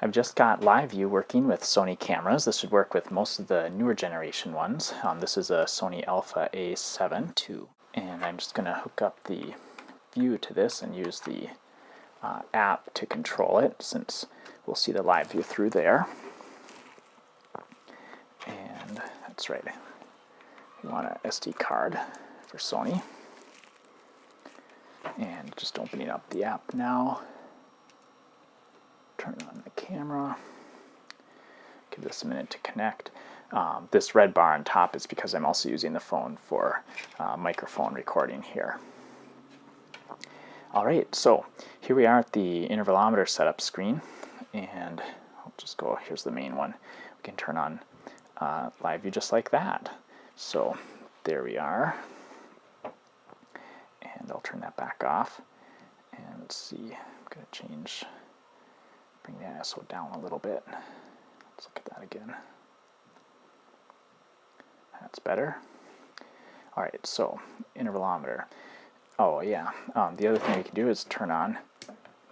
I've just got LiveView working with Sony cameras. This should work with most of the newer generation ones. This is a Sony Alpha A7 II, and I'm just going to hook up the view to this and use the app to control it, since we'll see the LiveView through there. And that's right, you want an SD card for Sony. And just opening up the app now. Turn on the camera. Give this a minute to connect. This red bar on top is because I'm also using the phone for microphone recording here. Alright, so here we are at the intervalometer setup screen, and I'll just go, here's the main one. We can turn on LiveView just like that. So there we are. And I'll turn that back off. And let's see, I'm going to bring the ISO down a little bit. Let's look at that again. That's better. Alright, so intervalometer. Oh yeah, the other thing we can do is turn on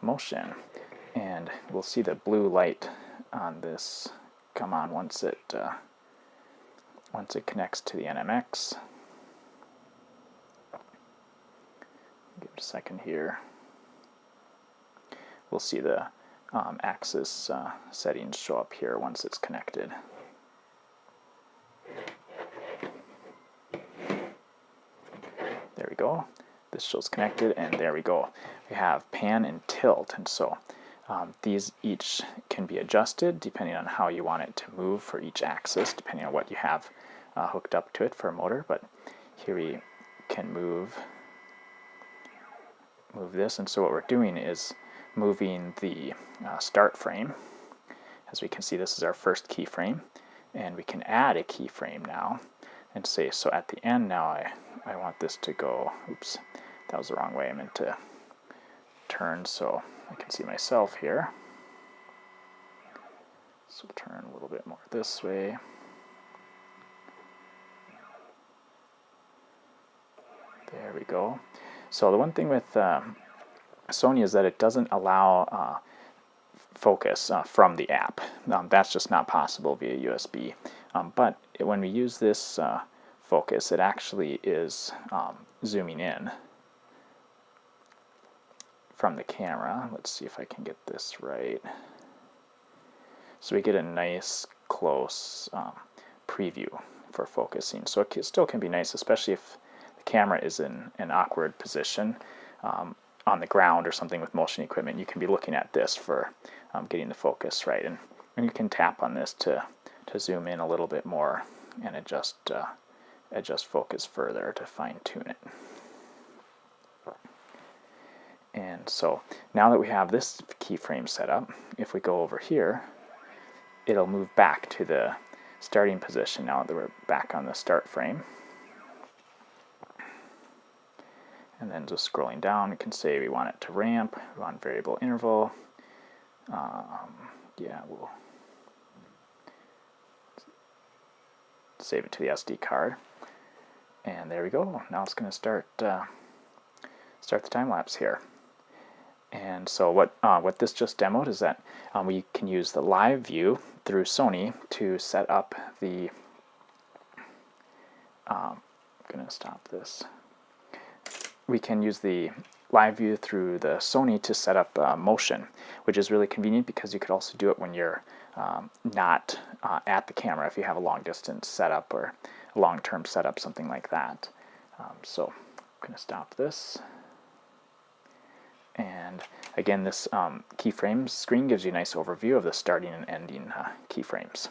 motion. And we'll see the blue light on this come on once it connects to the NMX. Give it a second here. We'll see the axis settings show up here once it's connected. There we go. This shows connected, and there we go. We have pan and tilt, and so these each can be adjusted depending on how you want it to move for each axis, depending on what you have hooked up to it for a motor. But here we can move this, and so what we're doing is moving the start frame. As we can see, this is our first keyframe, and we can add a keyframe now and say, so at the end now I want this to go, oops, that was the wrong way, I meant to turn so I can see myself here. So we'll turn a little bit more this way. There we go. So the one thing with Sony is that it doesn't allow focus from the app. That's just not possible via USB. But when we use this focus, it actually is zooming in from the camera. Let's see if I can get this right. So we get a nice close preview for focusing. So it still can be nice, especially if the camera is in an awkward position on the ground or something with motion equipment. You can be looking at this for getting the focus right, and you can tap on this to zoom in a little bit more and adjust focus further to fine-tune it. And so now that we have this keyframe set up, if we go over here, it'll move back to the starting position now that we're back on the start frame. And then just scrolling down, we can say we want it to ramp, we want variable interval. Yeah, we'll save it to the SD card. And there we go. Now it's going to start the time lapse here. And so what this just demoed is that we can use the live view through Sony to set up the. I'm going to stop this. We can use the live view through the Sony to set up motion, which is really convenient because you could also do it when you're not at the camera, if you have a long distance setup or a long-term setup, something like that. So I'm going to stop this. And again, this keyframes screen gives you a nice overview of the starting and ending keyframes.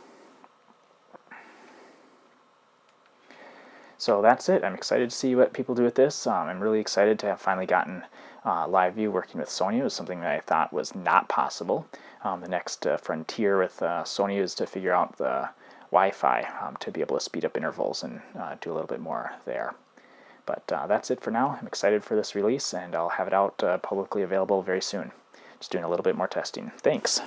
So that's it. I'm excited to see what people do with this. I'm really excited to have finally gotten LiveView working with Sony. It was something that I thought was not possible. The next frontier with Sony is to figure out the Wi-Fi to be able to speed up intervals and do a little bit more there. But that's it for now. I'm excited for this release, and I'll have it out publicly available very soon. Just doing a little bit more testing. Thanks.